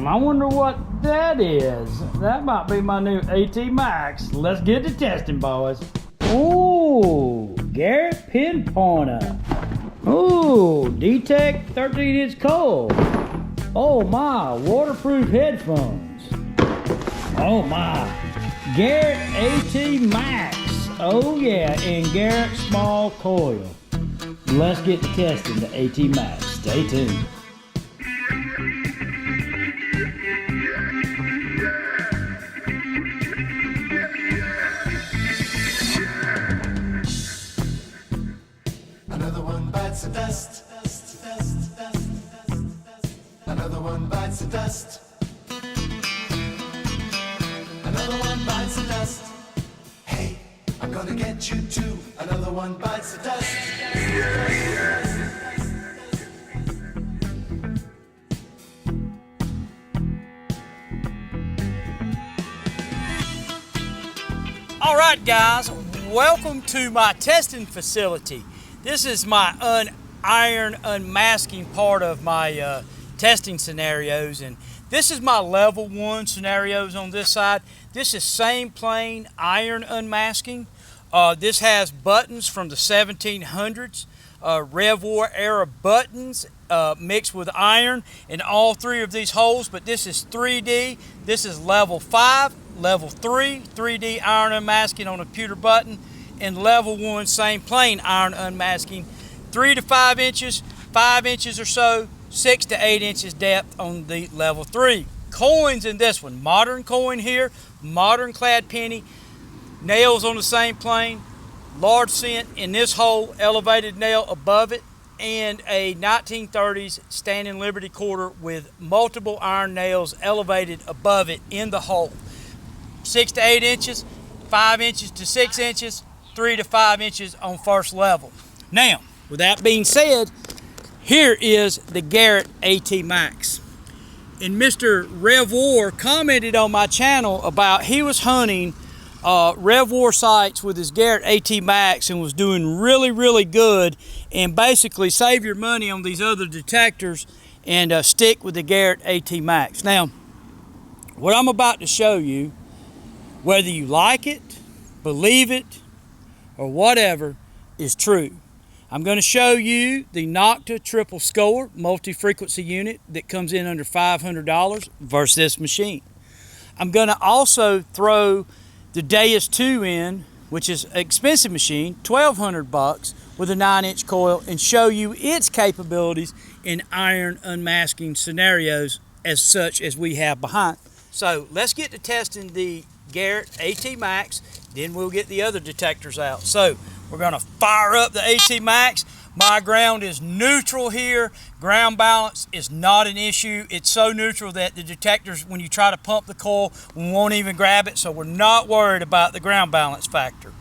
I wonder what that is. That might be my new AT Max. Let's get to testing, boys. Ooh, Garrett pinpointer. Ooh, DTECT 13-inch coil. Oh my, waterproof headphones. Oh my, Garrett AT Max. Oh yeah, and Garrett small coil. Let's get to testing the AT Max. Stay tuned. Another one bites the dust. Another one bites the dust. Another one bites the dust. Hey, I'm gonna get you too. Another one bites the dust. All right, guys, welcome to my testing facility. This is my iron unmasking part of my testing scenarios, and this is my level 1 scenarios on this side. This is same plane iron unmasking. This has buttons from the 1700s, Rev War era buttons mixed with iron in all 3 of these holes, but this is 3D. This is level 5, level 3, 3D iron unmasking on a pewter button, and level 1 same plane iron unmasking, 3 to 5 inches, 5 inches or so, 6 to 8 inches depth on the level 3. Coins in this one, modern coin here, modern clad penny, nails on the same plane, large cent in this hole, elevated nail above it, and a 1930s standing Liberty quarter with multiple iron nails elevated above it in the hole. 6 to 8 inches, 5 inches to 6 inches, 3 to 5 inches on first level. Now, with that being said, here is the Garrett AT Max. And Mr. Rev War commented on my channel about he was hunting Rev War sites with his Garrett AT Max and was doing really good, and basically save your money on these other detectors and stick with the Garrett AT Max. Now, what I'm about to show you, whether you like it, believe it, or whatever, is true. I'm going to show you the Nocta Triple Score multi-frequency unit that comes in under $500 versus this machine. I'm going to also throw the Deus II in, which is an expensive machine, $1,200 with a 9-inch coil, and show you its capabilities in iron unmasking scenarios as such as we have behind. So let's get to testing the Garrett AT Max, then we'll get the other detectors out. So we're going to fire up the AT Max. My ground is neutral here. Ground balance is not an issue. It's so neutral that the detectors, when you try to pump the coil, won't even grab it, so we're not worried about the ground balance factor.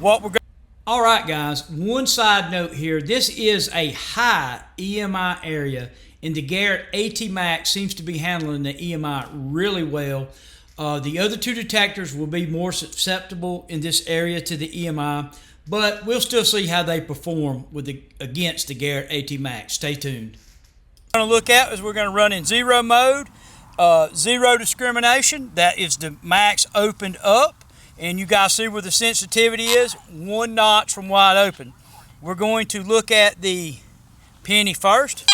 All right, guys, one side note here. This is a high EMI area, and the Garrett AT Max seems to be handling the EMI really well. The other 2 detectors will be more susceptible in this area to the EMI, but we'll still see how they perform against the Garrett AT Max. Stay tuned. What we're going to look at is we're going to run in 0 mode, 0 discrimination. That is the max opened up, and you guys see where the sensitivity is, 1 notch from wide open. We're going to look at the penny first.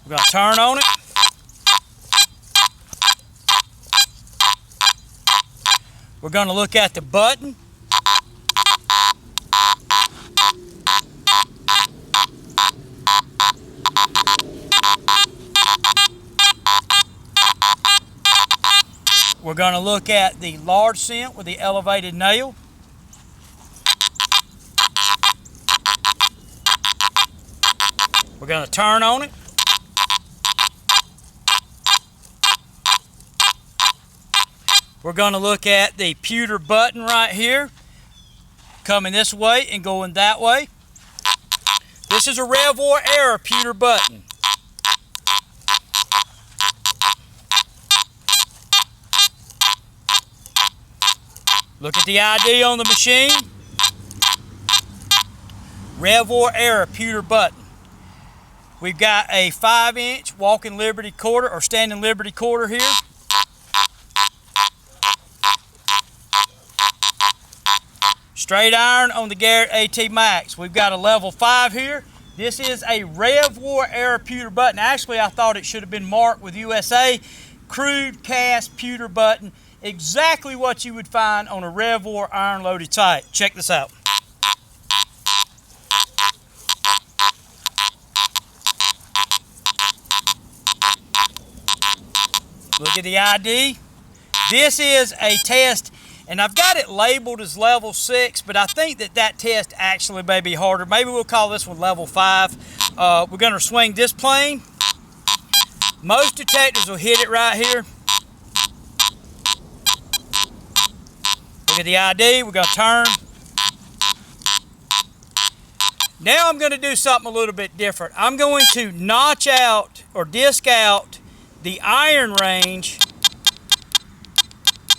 We're going to turn on it. We're going to look at the button. We're going to look at the large cent with the elevated nail. We're going to turn on it. We're going to look at the pewter button right here, coming this way and going that way. This is a Rev War era pewter button. Look at the ID on the machine. reservoir error pewter button. We've got a 5-inch walking Liberty quarter or standing Liberty quarter here. Straight iron on the Garrett AT Max. We've got a level 5 here. This is a reservoir error pewter button. Actually, I thought it should have been marked with USA. Crude cast pewter button. Exactly what you would find on a reservoir iron loaded sight. Check this out. Look at the ID. This is a test, and I've got it labeled as level 6, but I think that test actually may be harder. Maybe we'll call this one level 5. We're going to swing this plane. Most detectors will hit it right here. Look at the ID. We're going to turn. Now I'm going to do something a little bit different. I'm going to notch out or disc out the iron range,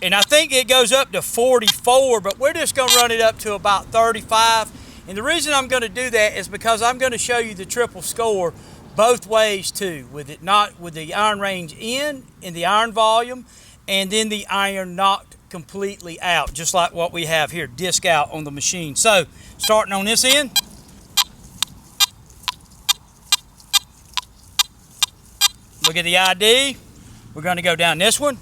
and I think it goes up to 44, but we're just going to run it up to about 35. And the reason I'm going to do that is because I'm going to show you the triple score both ways too, with it not with the iron range in the iron volume, and then the iron knocked completely out, just like what we have here, disc out on the machine. So starting on this end, look at the ID. We're going to go down this one.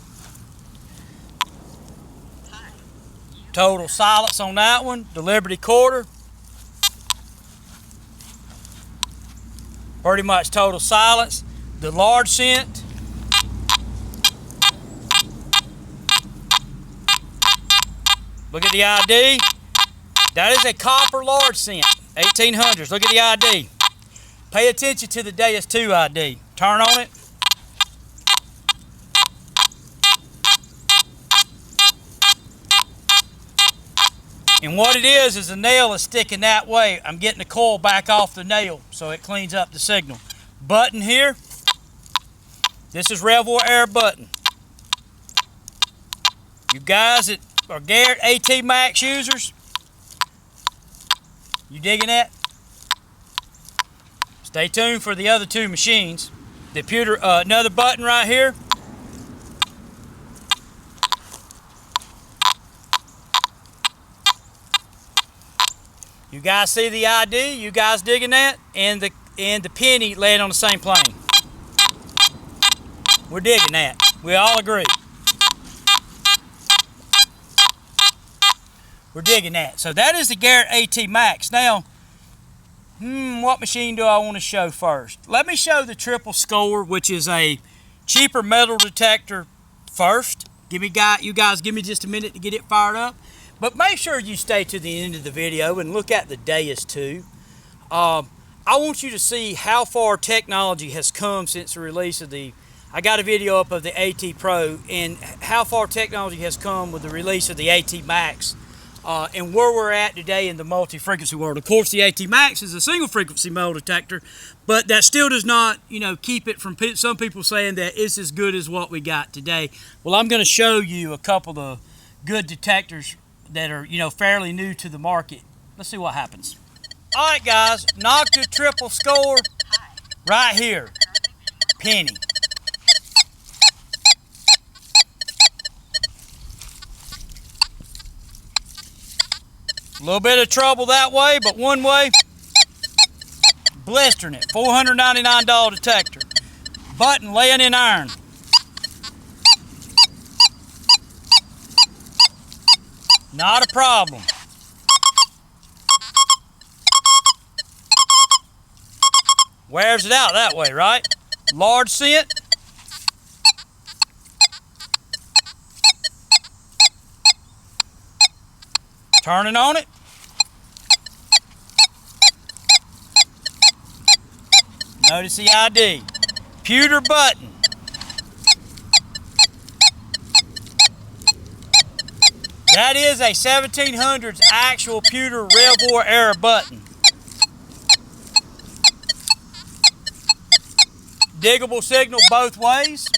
Total silence on that one. The Liberty quarter. Pretty much total silence. The large cent. Look at the ID. That is a copper large cent. 1800s. Look at the ID. Pay attention to the Deus II ID. Turn on it. And what it is the nail is sticking that way. I'm getting the coil back off the nail so it cleans up the signal. Button here. This is reservoir error button. You guys that are Garrett AT Max users, you digging that? Stay tuned for the other two machines. The pewter, another button right here. You guys see the ID? You guys digging that? And the penny laying on the same plane. We're digging that. We all agree. We're digging that. So that is the Garrett AT Max. Now, what machine do I want to show first? Let me show the Triple Score, which is a cheaper metal detector first. You guys give me just a minute to get it fired up. But make sure you stay to the end of the video and look at the Deus II. I want you to see how far technology has come since the release of I got a video up of the AT Pro, and how far technology has come with the release of the AT Max, and where we're at today in the multi-frequency world. Of course, the AT Max is a single frequency metal detector, but that still does not, keep it from some people saying that it's as good as what we got today. Well, I'm going to show you a couple of good detectors that are, fairly new to the market. Let's see what happens. All right, guys, Nocta Triple Score right here. Penny. A little bit of trouble that way, but one way, blistering it. $499 detector. Button laying in iron. Not a problem. Wears it out that way, right? Large cent. Turning on it. Notice the ID. Pewter button. That is a 1700s actual pewter reservoir error button. Diggable signal both ways.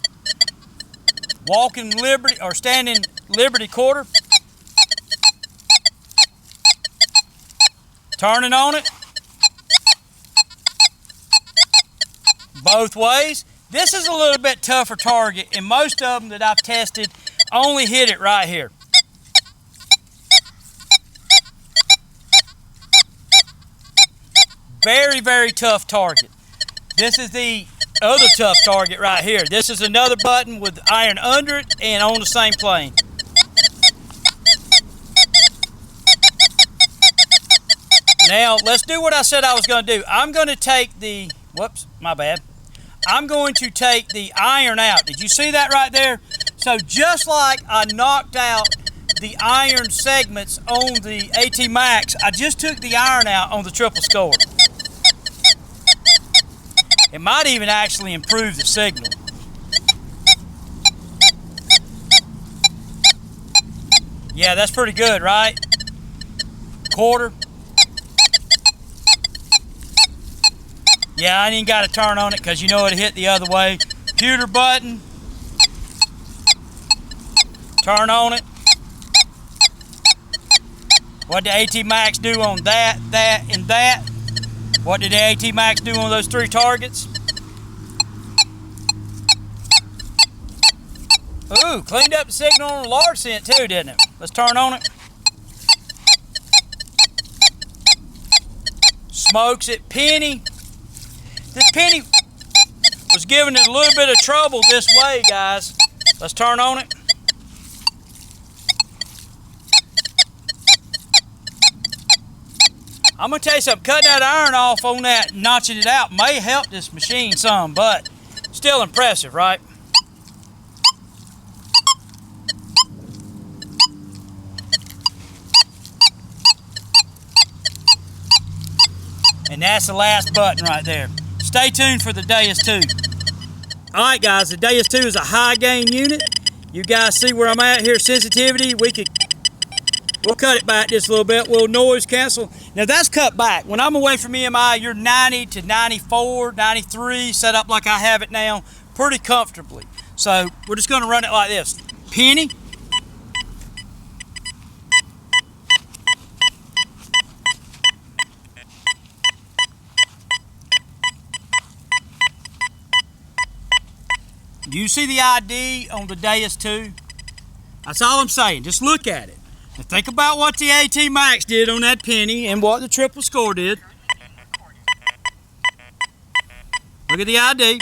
Walking Liberty or standing Liberty quarter. Turning on it. both ways. This is a little bit tougher target, and most of them that I've tested only hit it right here. Very, very tough target. This is the other tough target right here. This is another button with iron under it and on the same plane. Now, let's do what I said I was going to do. I'm going to take the, whoops, my bad. I'm going to take the iron out. Did you see that right there? So just like I knocked out the iron segments on the AT Max, I just took the iron out on the Triple Score. It might even actually improve the signal. Yeah, that's pretty good, right? Quarter. Yeah, I ain't got to turn on it because you know it hit the other way. Computer button. Turn on it. What did the AT Max do on that, and that? What did the AT Max do on those three targets? Ooh, cleaned up the signal on the large scent too, didn't it? Let's turn on it. Smokes it. Penny. This penny was giving it a little bit of trouble this way, guys. Let's turn on it. I'm going to tell you something. Cutting that iron off on that, notching it out, may help this machine some, but still impressive, right? And that's the last button right there. Stay tuned for the Deus II. Alright guys, the Deus II is a high gain unit. You guys see where I'm at here, sensitivity. We'll cut it back just a little bit. We'll noise cancel. Now that's cut back. When I'm away from EMI, you're 90 to 94, 93, set up like I have it now, pretty comfortably. So we're just gonna run it like this. Penny. Do you see the ID on the Deus II? That's all I'm saying. Just look at it. And think about what the AT Max did on that penny and what the Triple Score did. Look at the ID.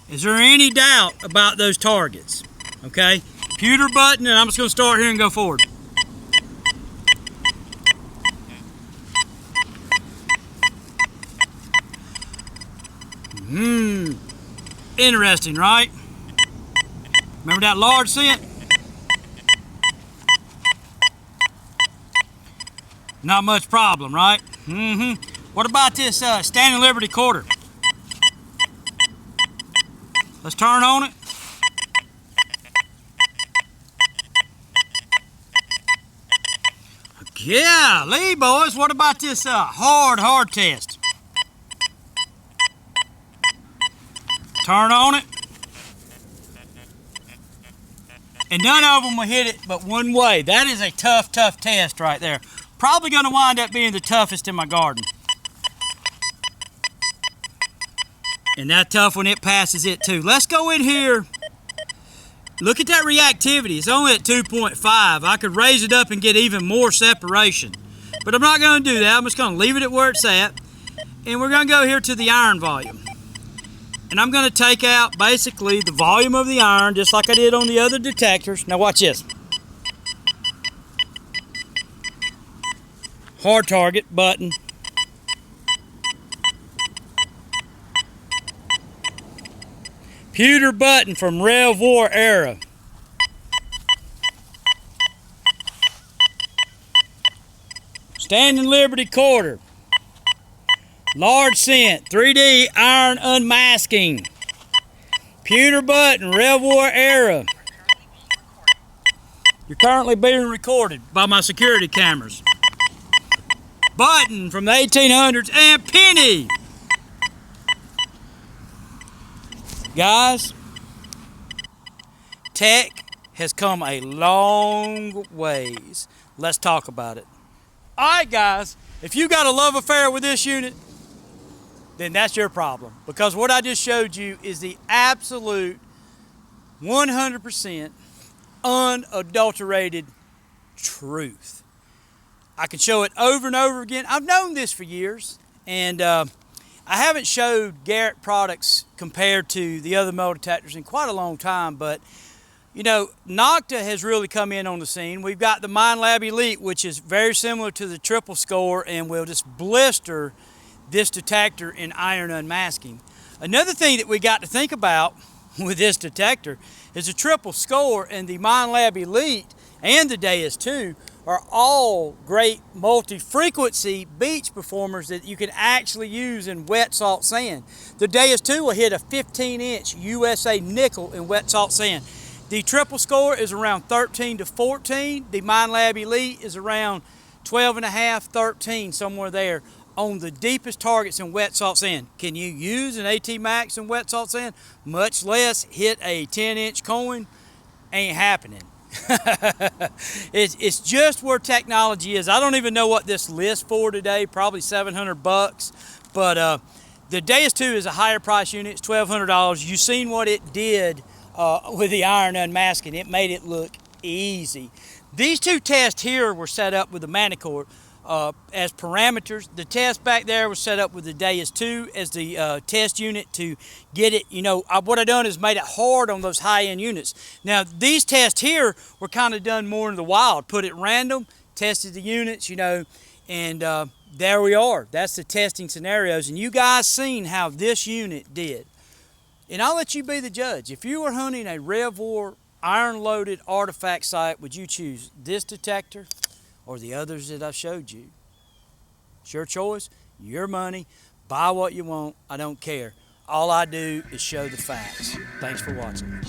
Is there any doubt about those targets? Okay? Computer button, and I'm just going to start here and go forward. Interesting, right? Remember that large scent? Not much problem, right? What about this Standing Liberty quarter? Let's turn on it. Yeah, Lee boys, what about this hard test? Turn on it. And none of them will hit it but one way. That is a tough test right there. Probably going to wind up being the toughest in my garden. And that tough one, it passes it too. Let's go in here. Look at that reactivity. It's only at 2.5. I could raise it up and get even more separation. But I'm not going to do that. I'm just going to leave it at where it's at. And we're going to go here to the iron volume. And I'm going to take out basically the volume of the iron just like I did on the other detectors. Now watch this. Hard target button. Pewter button from Rev War era. Standing Liberty quarter. Large scent, 3D iron unmasking. Pewter button, Rev War era. You're currently being recorded by my security cameras. Button from the 1800s and penny. Guys, tech has come a long ways. Let's talk about it. All right, guys, if you got a love affair with this unit, then that's your problem, because what I just showed you is the absolute 100% unadulterated truth. I can show it over and over again. I've known this for years, and I haven't showed Garrett products compared to the other metal detectors in quite a long time, but you know, Nocta has really come in on the scene. We've got the MindLab Elite, which is very similar to the Triple Score and will just blister this detector in iron unmasking. Another thing that we got to think about with this detector is the Triple Score and the MindLab Elite and the Deus II are all great multi-frequency beach performers that you can actually use in wet salt sand. The Deus II will hit a 15-inch USA nickel in wet salt sand. The Triple Score is around 13 to 14. The MindLab Elite is around 12.5, 13, somewhere there on the deepest targets in wet salt sand. Can you use an AT Max in wet salt sand? Much less hit a 10-inch coin. Ain't happening. It's just where technology is. I don't even know what this lists for today, probably $700, but the Deus II is a higher price unit. It's $1,200. You've seen what it did with the iron unmasking. It made it look easy. These two tests here were set up with the Manicord as parameters. The test back there was set up with the Deus II as the test unit to get it, you know, what I done is made it hard on those high-end units. Now, these tests here were kind of done more in the wild. Put it random, tested the units, you know, and there we are. That's the testing scenarios, and you guys seen how this unit did. And I'll let you be the judge. If you were hunting a RevWar iron-loaded artifact site, would you choose this detector or the others that I showed you? It's your choice, your money, buy what you want, I don't care. All I do is show the facts. Thanks for watching.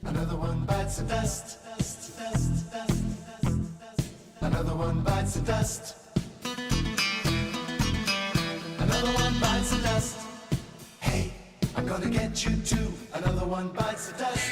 Another one bites the dust. Another one bites the dust. Another one bites the dust. Hey, I'm gonna get you too. Another one bites the dust.